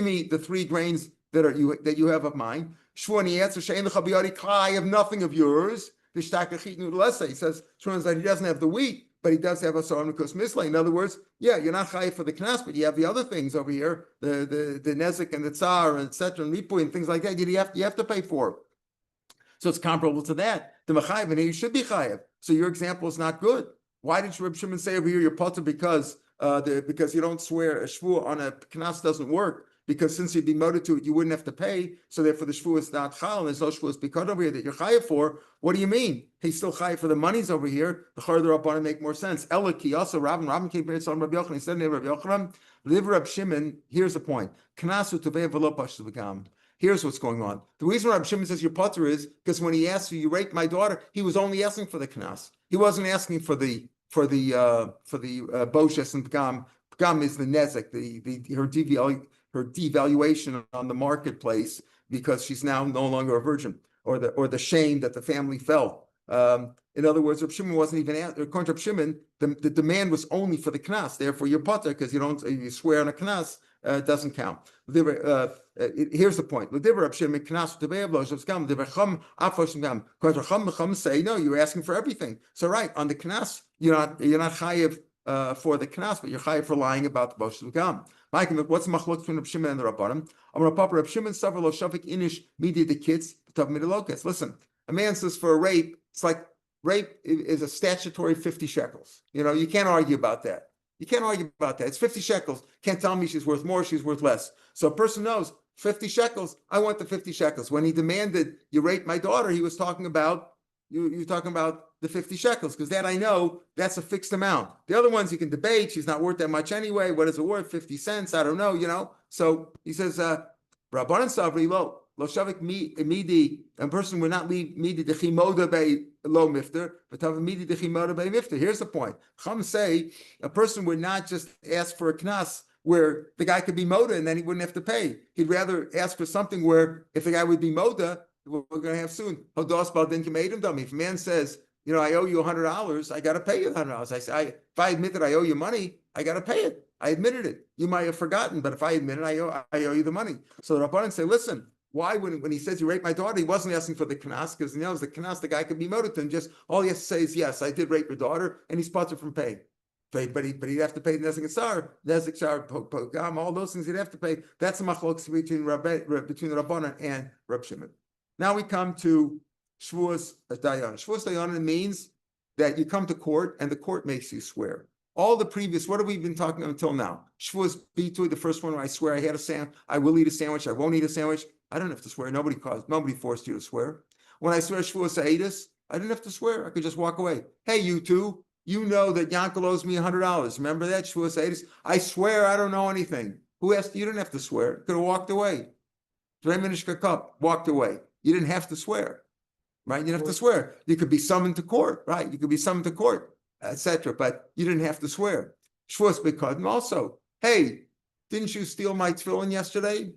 me the 3 grains that you have of mine. I have nothing of yours. He says, turns out he doesn't have the wheat, but he does have a Soren Misla. In other words, yeah, you're not chayiv for the knas, but you have the other things over here, the nezik and the tsar, and etc., and ripui and things like that. You have to pay for. So it's comparable to that. The machayiv, and you should be chayiv. So your example is not good. Why did Reb Shimon say over here you're potter because you don't swear a shvuah on a knas doesn't work? Because since you'd be moted to it, you wouldn't have to pay. So therefore, the shvuah is not chal, and there's no shvuah because over here that you're chayiv for. What do you mean? He's still chayiv for the monies over here. The further up on it make more sense. Eliki also Rabban came here on Rabbi Yochanan. He said, Rabbi Yochanan, live Reb Shimon. Here's the point. Knasu tevei v'lo pashtu v'gam. Here's what's going on. The reason Rabbi Shimon says your potter is because when he asked you raped my daughter, he was only asking for the knas. He wasn't asking for the boshes and pgam. Pgam is the nezek, her devaluation on the marketplace because she's now no longer a virgin, or the shame that the family felt. In other words, Reb Shimon wasn't even according to Reb Shimon, the demand was only for the knas. Therefore, your potter, because you swear on a knas, doesn't count. Here's the point. Say no, you're asking for everything. So right on the knas, you're not chayiv for the knas, but you're chayiv for lying about the bosh v'gam. Mike, what's the machlok between Reb Shimon and the Rabbanim? Reb Shimon suffer lo shavik inish midi the kids tav midilokas. Listen, a man says for a rape, it's like rape is a statutory 50 shekels. You can't argue about that. You can't argue about that. It's 50 shekels. Can't tell me she's worth more, she's worth less. So a person knows 50 shekels, I want the 50 shekels. When he demanded you rape my daughter, he was talking about you're talking about the 50 shekels, because that I know that's a fixed amount. The other ones you can debate, she's not worth that much anyway. What is it worth? 50 cents? I don't know, So he says, Rabbanan Savri lo shavik midi, a person would not leave midi the chimoda by lo mifter, but have a midi the chimoda by mifter. Here's the point. Chum say a person would not just ask for a knas where the guy could be moda and then he wouldn't have to pay. He'd rather ask for something where if the guy would be moda, we're going to have soon. If a man says, I owe you $100, I got to pay you $100. I say, if I admit that I owe you money, I got to pay it. I admitted it. You might have forgotten, but if I admit it, I owe you the money. So the Rabbanan say, listen, why when he says you raped my daughter, he wasn't asking for the knas, because he knows the knas, the guy could be moted, and just all he has to say is, yes, I did rape your daughter, and he's potter from paying. But he'd have to pay the nezik shar, pogam, all those things he'd have to pay. That's the machlokes between the Rabbanan and Reb Shimon. Now we come to Shvuas Dayan. Shvuas Dayan means that you come to court and the court makes you swear. All the previous, what have we been talking about until now? Shvuas Bitu, the first one where I swear I had a sandwich, I will eat a sandwich, I won't eat a sandwich. I don't have to swear. Nobody forced you to swear. When I swear Shvuas Aedis, I didn't have to swear. I could just walk away. Hey, you two, you know that Yankel owes me $100. Remember that? Shvuas Aedis? I swear I don't know anything. Who asked you? You didn't have to swear. Could have walked away. Walked away. You didn't have to swear, right? You didn't have to swear. You could be summoned to court, right? You could be summoned to court, etc. But you didn't have to swear. Shvuas B'Kodem also. Hey, didn't you steal my tefillin yesterday?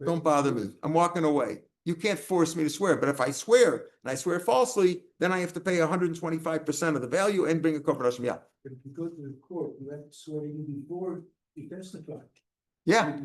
Don't bother me. I'm walking away. You can't force me to swear. But if I swear, and I swear falsely, then I have to pay 125% of the value and bring a kofar Hashem. Yeah.
But if you go to the court, you have to swear even before you testify.
Yeah.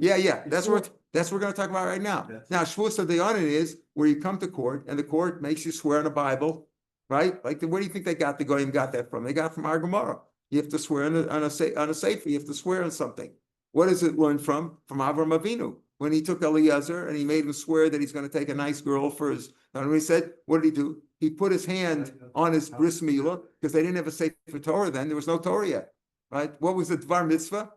That's what we're going to talk about right now.
Yes.
Now, Shvuas Dayan is where you come to court and the court makes you swear on a Bible, right? Like, where do you think they got the goyim got that from? They got it from our Gemara. You have to swear on a sefer. You have to swear on something. What does it learn from? From Avram Avinu. When he took Eliezer and he made him swear that he's going to take a nice girl for his, and he said, what did he do? He put his hand on his bris milah, because they didn't have a sefer Torah then. There was no Torah yet, right? What was the Dvar Mitzvah?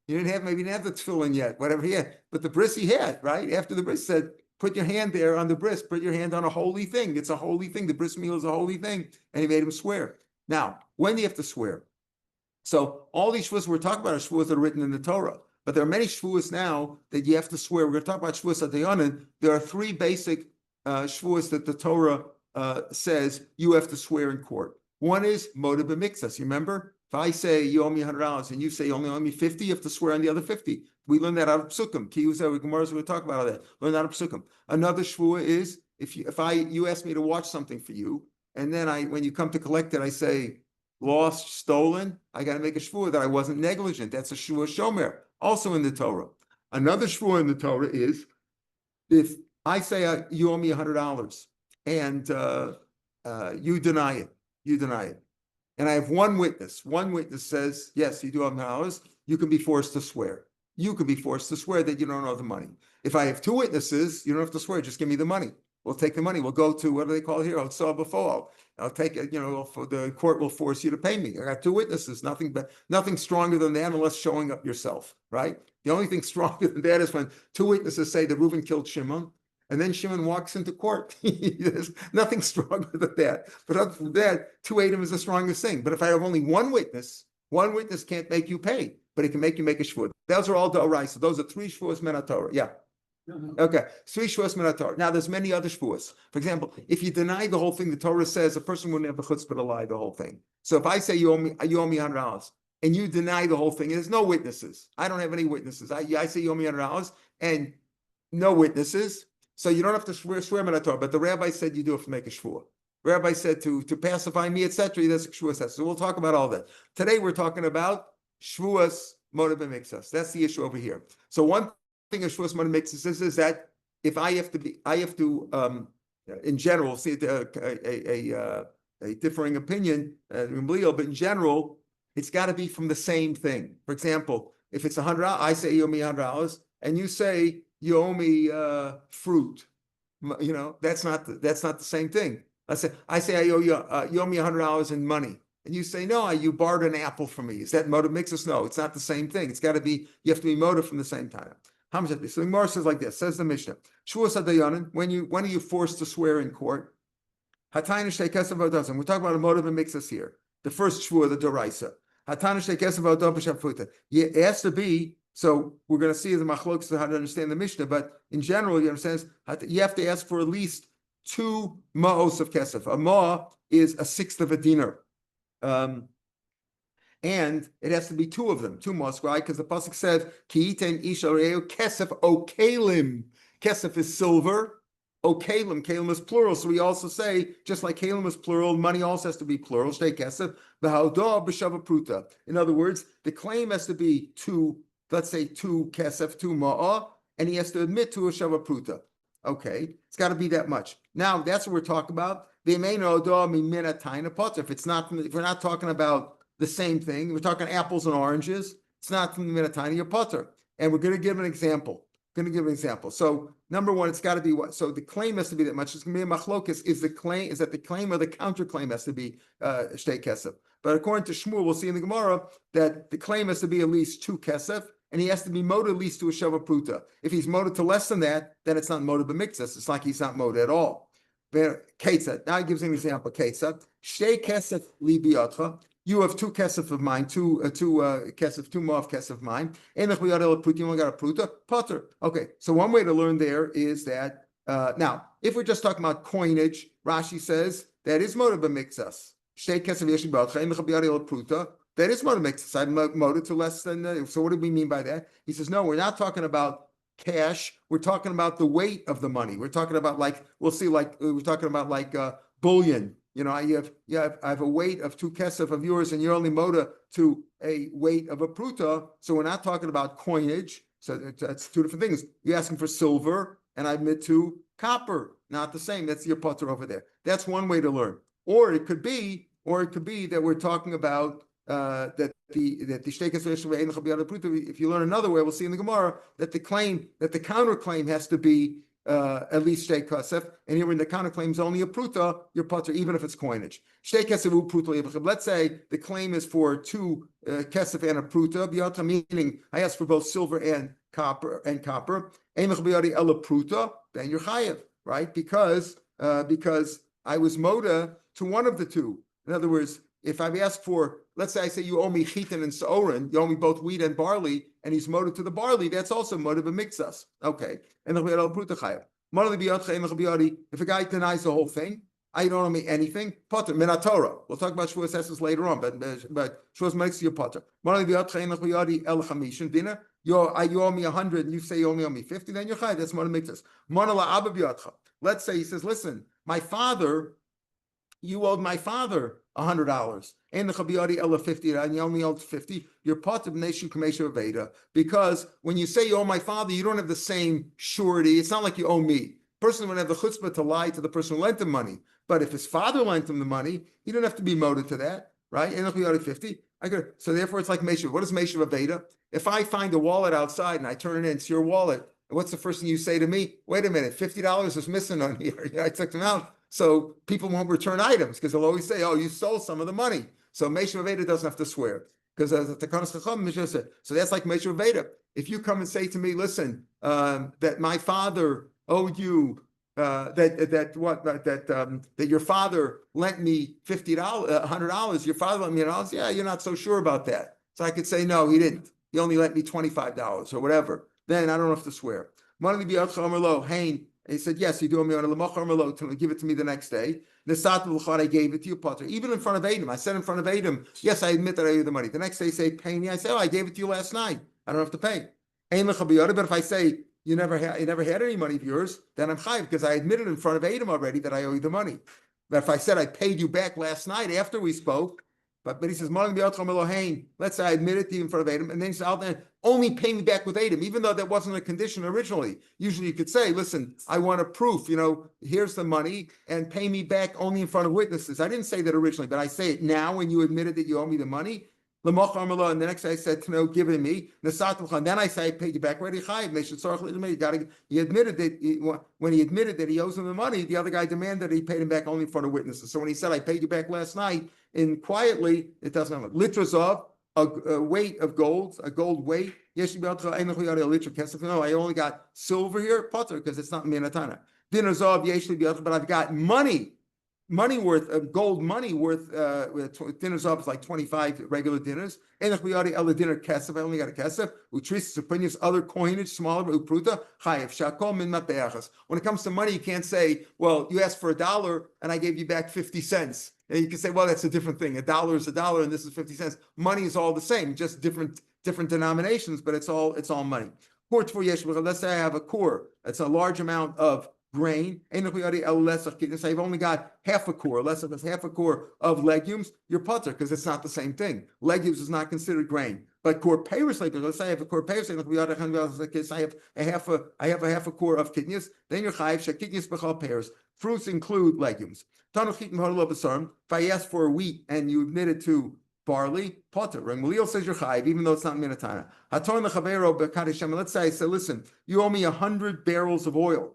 Maybe he didn't have the tefillin yet, whatever he had. But the bris he had, right? After the bris said, put your hand there on the bris, put your hand on a holy thing. It's a holy thing. The bris milah is a holy thing. And he made him swear. Now, when do you have to swear? So all these shvuas we're talking about are shvuas that are written in the Torah. But there are many shvuas now that you have to swear. We're going to talk about shvuas adayonin. There are three basic shvuas that the Torah says you have to swear in court. One is moda b'mikzas. You remember? If I say you owe me $100 and you say you only owe me 50, you have to swear on the other 50. We learned that out of Psukim. Ki Gemara, we're going to talk about all that. Learn that out of Psukim. Another shvua is if you ask me to watch something for you, and then when you come to collect it, I say lost, stolen, I got to make a shvua that I wasn't negligent. That's a shvua shomer, also in the Torah. Another shvua in the Torah is if I say you owe me $100 and you deny it. And I have one witness. One witness says, yes, you do have $100. You can be forced to swear. You can be forced to swear that you don't owe the money. If I have two witnesses, you don't have to swear. Just give me the money. We'll take the money. We'll go to, what do they call it here? I'll take it, the court will force you to pay me. I got two witnesses, nothing stronger than that unless showing up yourself, right? The only thing stronger than that is when two witnesses say that Reuben killed Shimon, and then Shimon walks into court. There's nothing stronger than that. But other than that, 2 is the strongest thing. But if I have only one witness can't make you pay, but it can make you make a shvur. Those are all d'oraisa. Those are 3 shvuas min haTorah. Yeah. Okay, 3 shvuas min haTorah. Now, there's many other shvuas. For example, if you deny the whole thing, the Torah says a person wouldn't have the chutzpah to lie the whole thing. So if I say you owe me $100 and you deny the whole thing, there's no witnesses. I don't have any witnesses. I say you owe me $100 and no witnesses. So you don't have to swear min haTorah. But the rabbi said you do have to make a shvuah. Rabbi said to pacify me, etc. That's a shvuah. So we'll talk about all that. Today we're talking about shvuas moda b'mikzas. That's the issue over here. So one thing of shvuas moda b'mikzas is that if I have to in general, see a differing opinion, but in general, it's got to be from the same thing. For example, if it's $100, I say you owe me $100, and you say you owe me fruit. That's not the same thing. I say you owe me $100 in money. And you say, no, you borrowed an apple from me. Is that motive mixus? No, it's not the same thing. It's got to be, you have to be motive from the same time. How much? So the Gemara says like this, says the Mishnah, Shvuas hadayonin, when are you forced to swear in court? Hatayna shtei kesef v'odazim. We're talking about a motive and mixus here. The first shvua, the doraisa. Hatayna shtei kesef v'odazim b'shafuta. It has to be, so we're going to see the machlokas how to understand the Mishnah, but in general, you understand, you have to ask for at least 2 ma'os of kesef. A ma is 1/6 of a dinar. And it has to be 2 of them, 2 ma'os, right? Because the pasuk says, "Ki yitain ish areu kesef okalim." Kesef is silver. Okalim, kalim is plural. So we also say, just like kalim is plural, money also has to be plural. Shtei kesef v'haudah b'shava pruta. In other words, the claim has to be 2. Let's say 2 kesef, 2 ma'ah, and he has to admit to a shava pruta. Okay, it's got to be that much. Now that's what we're talking about. If we're not talking about the same thing, we're talking apples and oranges. It's not from the minatayna, you're potter. And we're going to give an example. So number one, it's got to be what? So the claim has to be that much. It's going to be a machlokas. Is that the claim or the counterclaim has to be shtei kesef? But according to Shmuel, we'll see in the Gemara that the claim has to be at least 2 kesef, and he has to be moda at least to a shava pruta. If he's moda to less than that, then it's not moda b'mikzas. It's like he's not moda at all. Ketzat. Now he gives an example. Ketzat. Shtei kesef li biyatcha. You have 2 kesef of mine, 2 kesef, 2 more of kesef of mine. Enach b'yadel pruta. You only got a pruta. Potter. Okay. So one way to learn there is that now, if we're just talking about coinage, Rashi says that is moda b'mikzas. Shtei kesef yesh biyatcha. Enach b'yadel pruta. That is moda b'mikzas. I'm moda to less than. So what do we mean by that? He says no. We're not talking about cash. We're talking about the weight of the money. We're talking about we're talking about bullion. I have a weight of 2 kesef of yours, and you're only moda to a weight of a pruta. So we're not talking about coinage. So that's 2 different things. You're asking for silver, and I admit to copper. Not the same. That's your potter over there. That's one way to learn. Or it could be that we're talking about that if you learn another way, we'll see in the Gemara that the counterclaim has to be at least shtei kesef, and here when the counterclaim is only a pruta, you're potter even if it's coinage. Shtei kesef u pruta. Let's say the claim is for 2 kesef and a pruta, meaning I ask for both silver and copper. Emech b'yadi ela pruta, then you're chayev, right? Because I was moda to one of the 2. In other words, if I've asked for, let's say I say you owe me chitin and soren, you owe me both wheat and barley, and he's motive to the barley, that's also motive of mixas. Okay. And if a guy denies the whole thing, I don't owe me anything. Potter minatora. We'll talk about Shavuos Esses later on, but Shavuos makes you potter. Dinner. You owe me 100, and you say you owe me 50. Then you're chai. That's motive mixas. Let's say he says, listen, my father, you owed my father $100. And the chabiyadi ela 50, and you only owed 50. You're part of nation kamesha veda, because when you say you owe my father, you don't have the same surety. It's not like you owe me. Person would have the chutzpah to lie to the person who lent him money. But if his father lent him the money, he don't have to be moted to that, right? And the 50. So therefore, it's like meshav. What is meshav veda? If I find a wallet outside and I turn it in, it's your wallet. What's the first thing you say to me? Wait a minute, $50 is missing on here. I took them out. So people won't return items because they'll always say, oh, you stole some of the money. So Meshav Veda doesn't have to swear. Because as the Takanas Chacham said, so that's like Meshav Veda. If you come and say to me, listen, that my father owed you that your father lent me $100, your father lent me $100, yeah, you're not so sure about that. So I could say, no, he didn't. He only lent me $25 or whatever. Then I don't have to swear. He said, yes, you do me on a to give it to me the next day. I gave it to you, Potter. Even in front of Adam. I said in front of Adam, yes, I admit that I owe you the money. The next day, you say, pay me. I say, oh, I gave it to you last night. I don't have to pay. But if I say, you never had any money of yours, then I'm chayiv because I admitted in front of Adam already that I owe you the money. But if I said I paid you back last night after we spoke, but he says, let's say I admitted to you in front of Adam, and then he says, I'll only pay me back with Adam, even though that wasn't a condition originally. Usually you could say, listen, I want a proof, here's the money, and pay me back only in front of witnesses. I didn't say that originally, but I say it now when you admitted that you owe me the money. And the next day I said, no, give it to me. And then I say, I paid you back. He admitted that when he admitted that he owes him the money, the other guy demanded that he paid him back only in front of witnesses. So when he said, I paid you back last night, and quietly, it doesn't have liters of a weight of gold, a gold weight. No, I only got silver here, potter, because it's not minatana. Dinners of, but I've got money worth of gold money worth dinners of is like 25 regular dinners. And if we already dinner kesef, I only got a kesef. Utris opinions, other coinage, smaller upruta chayev shakom min mapeachas. When it comes to money, you can't say, well, you asked for $1 and I gave you back 50 cents. And you can say, well, that's a different thing. $1 is $1 and this is 50 cents. Money is all the same, just different denominations, but it's all money. Let's say I have a core. It's a large amount of grain. I've only got half a core, less of half a core of legumes. You're putter because it's not the same thing. Legumes is not considered grain. But core payers, like let's say I have a core payers, I have a half a core of kidneys. Then you're chayiv shekidneys b'chal payers. Fruits include legumes. If I ask for wheat and you admitted to barley, potter. Ramulil says you're chayiv, even though it's not minatana. Let's say I say, listen, you owe me 100 barrels of oil.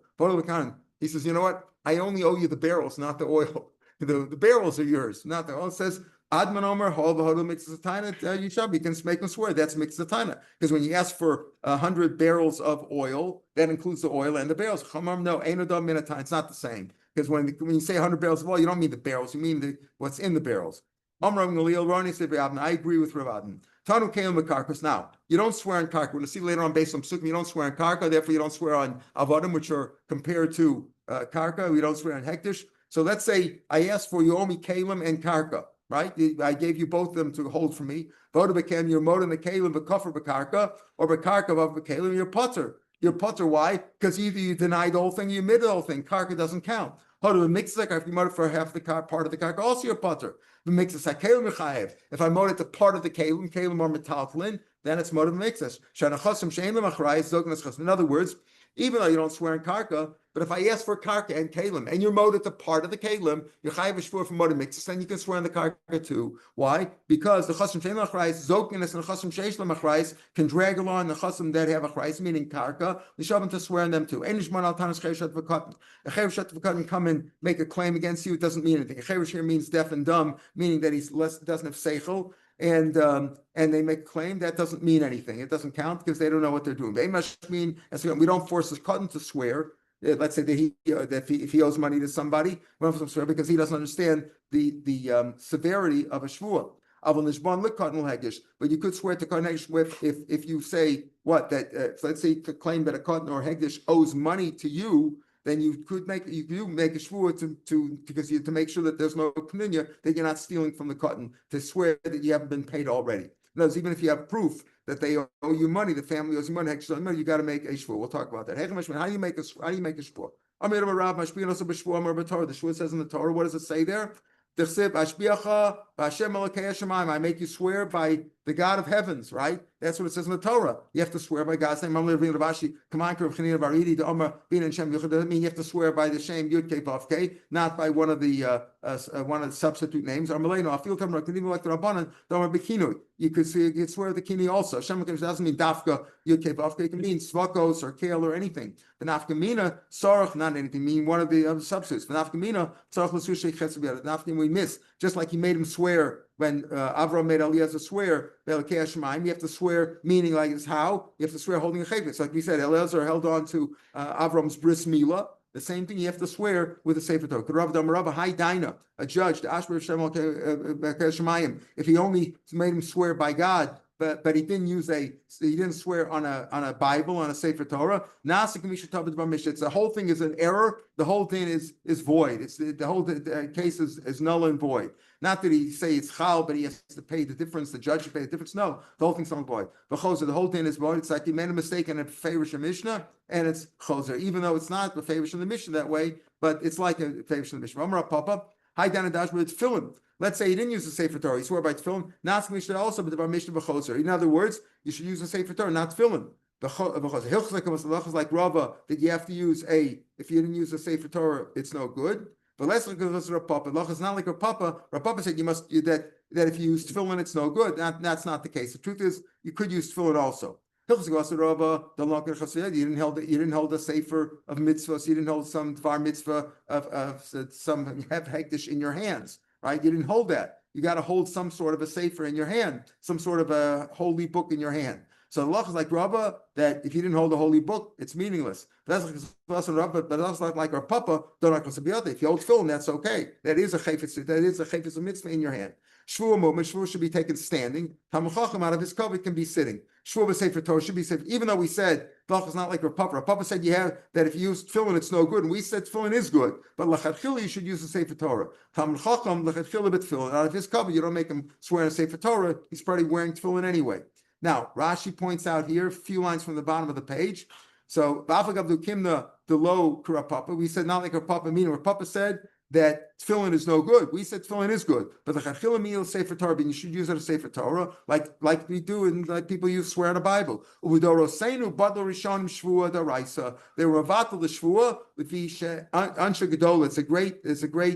He says, you know what? I only owe you the barrels, not the oil. The barrels are yours, not the oil. It says, Adman Omer, Hol V'Hodel Mixatana, you shall be, can make them swear. That's Mixatana. Because when you ask for 100 barrels of oil, that includes the oil and the barrels. Chamam, no, Einodam Minatana, it's not the same. Because when you say 100 barrels of oil, you don't mean the barrels, you mean what's in the barrels. Amram Galil Rani said, I agree with Rav Adin. Tanu Kalim Karkas. Now, you don't swear on Karka. We're going to see later on based on Sukkim, you don't swear on Karka, therefore you don't swear on Avadim, which are compared to Karka. We don't swear on Hektish. So let's say I asked for you owe me Kalim and Karka, right? I gave you both of them to hold for me. Voda became your mode in the Kalim, Bekafar Bekarka, or Bekarka of Kalim, you're putter. You're putter. Why? Because either you denied the whole thing, you admitted the whole thing. Karka doesn't count. However, mix like if you mode it for half the part of the karka, also your putter. The mix is kalim mechayev. If I mode it to part of the kalim or metaltlin, then it's mode of mixes. In other words, even though you don't swear in karka, but if I ask for karka and kalim and you're mode at the part of the kalim, you're chayev shvur from mode of mixes, then you can swear in the karka too. Why? Because the chasam shein lachrayis, zoknus and the chasam sheish lachrayis can drag along the chasam that have achrayis, meaning karka. We shove them to swear in them too. Enishman al tanis chereshat v'katan. A chereshat v'katan come and make a claim against you. It doesn't mean anything. A cheresh here means deaf and dumb, meaning that he's doesn't have seichel. And they make a claim that doesn't mean anything. It doesn't count because they don't know what they're doing. They must mean we don't force the cotton to swear. let's say that if he owes money to somebody, because he doesn't understand the severity of a shvua. But you could swear to Kodesh with if you say that let's say to claim that a Kodesh or Hegdish owes money to you, then you make a shvua to make sure that there's no kninya, that you're not stealing from the Kodesh, to swear that you haven't been paid already. Notice, even if you have proof that they owe you money, the family owes you money, you got to make a shvua. We'll talk about that. How do you make a shvua? The shvua says in the Torah, what does it say there? I make you swear by the God of heavens, right? That's what it says in the Torah. You have to swear by God's name. Doesn't mean you have to swear by the Shem Yud Kei Vav Kei, not by one of the substitute names. You could swear the kini also. Shem doesn't mean Dafka Yud Kei Vav Kei. It can mean Svakos or Kale or anything. The Nafkamina Sarach, not anything, mean one of the other substitutes. The Nafkamina Sarach L'Sushay Chetzabiyah. The Nafkamina we miss, just like he made him swear. When Avram made Eliezer swear, you have to swear, meaning like it's how you have to swear holding a chayvitz. Like we said, Eliezer held on to Avram's bris milah. The same thing you have to swear with a sefer Torah. Rav Damarava, Hai Daina, a judge, the Ashber Shemayim, if he only made him swear by God, but he didn't swear on a Bible, on a Sefer Torah. It's the whole thing is an error. The whole thing is void. It's the whole case is null and void. Not that he say it's chal, but he has to pay the difference. The judge should pay the difference. No, the whole thing's null and void. The whole thing is void. It's like he made a mistake in a favorish Mishnah, and it's choser, even though it's not the favorish in the Mishnah that way, but it's like a favorish in the Mishnah. Amar Papa, Hi Dan and Dashboard, it's tefillin. Let's say he didn't use the Sefer Torah, he swore by tefillin. Not Mishnah also, but the Mishnah b'choser. In other words, you should use the Sefer Torah, not tefillin. Hilchos like Rava that you have to use if you didn't use the Sefer Torah, it's no good. But less like Rav Papa. It's not like Rav Papa. Rav Papa said that if you use tefillin, it's no good. That's not the case. The truth is, you could use tefillin also. You didn't hold a sefer of mitzvahs. You didn't hold some dvar mitzvah of some hektish in your hands, right? You didn't hold that. You got to hold some sort of a sefer in your hand, some sort of a holy book in your hand. So the law is like Rabba that if you didn't hold a holy book, it's meaningless. But that's like our Papa. If you hold tefillin, that's okay. That is a chayfetz of mitzvah in your hand. Shvua should be taken standing. Talmud Chacham out of his covet can be sitting. Shvua b'sefer Torah should be safe. Even though we said Bach is not like Rav Papa. Rav Papa said that if you use tefillin, it's no good, and we said tefillin is good. But lachatchila you should use the sefer Torah. Talmud Chacham lachatchila b'tefillin. Out of his covet, you don't make him swear in a sefer Torah. He's probably wearing tefillin anyway. Now, Rashi points out here, a few lines from the bottom of the page. So, Ba'afagavdu Kimna, the low Rav Papa, we said not like Rav Papa, meaning Rav Papa said that tefillin is no good. We said tefillin is good. But the Chachila meal Sefer Torah, you should use it as Sefer Torah, like we do and like people swear in the Bible. Uvudoroseinu badlo rishonim shvua daraisa. They were avatal the shvua with the ansha gedola. It's a great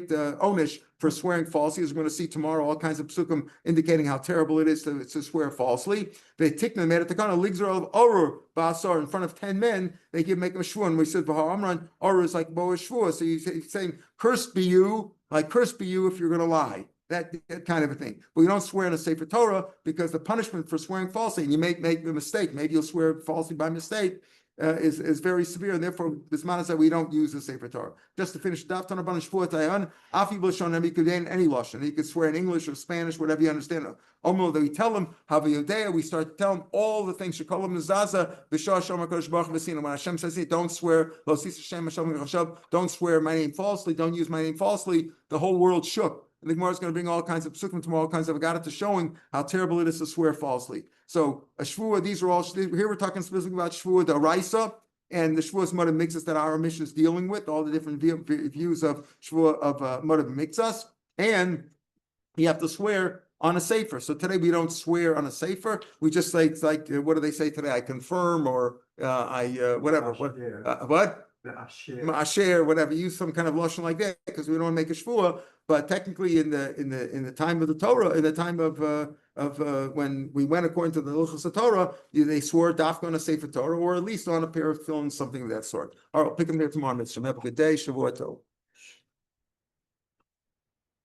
onish for swearing falsely. As we're going to see tomorrow, all kinds of psukim indicating how terrible it is to swear falsely. They tikna made it takana ligzar of orur basar in front of 10 men. They make them a shvua, and we said Amran orur is like boa shvua. So he's saying, "Cursed be you if you're going to lie." That kind of a thing. But we don't swear in a Sefer Torah because the punishment for swearing falsely, and you make the mistake, maybe you'll swear falsely by mistake, is very severe, and therefore this man said we don't use the Sefer Torah. Just to finish, Daf Tanaban Shvuot Ayan, Afi B'Lashon he could in any lashon. He could swear in English or Spanish, whatever you understand. Almost that we tell him Havayodea, we start to tell him all the things. Shekalam Nazaza B'Shah Shomer Kodesh Baruch V'Sina. When Hashem says it, don't swear. Lo Sis Hashem Hashem V'Chashav. Don't swear my name falsely. Don't use my name falsely. The whole world shook. And the Gemara is going to bring all kinds of psukim tomorrow, all kinds of agadah showing how terrible it is to swear falsely. So a shvua, these are all here. We're talking specifically about shvua the raisa and the shvuas mother mixas that our mission is dealing with, all the different views of shvua of mother mixas, and you have to swear on a sefer. So today we don't swear on a sefer. We just say it's like what do they say today? I confirm or whatever. What? Asher, whatever. Use some kind of lashon like that because we don't want to make a shvua. But technically, in the time of the Torah, in the time of when we went according to the Hilchos Torah, they swore dafka on a sefer Torah, or at least on a pair of tefillin, something of that sort. All right, I'll pick them there tomorrow. Have a good day. Shavuot Tov.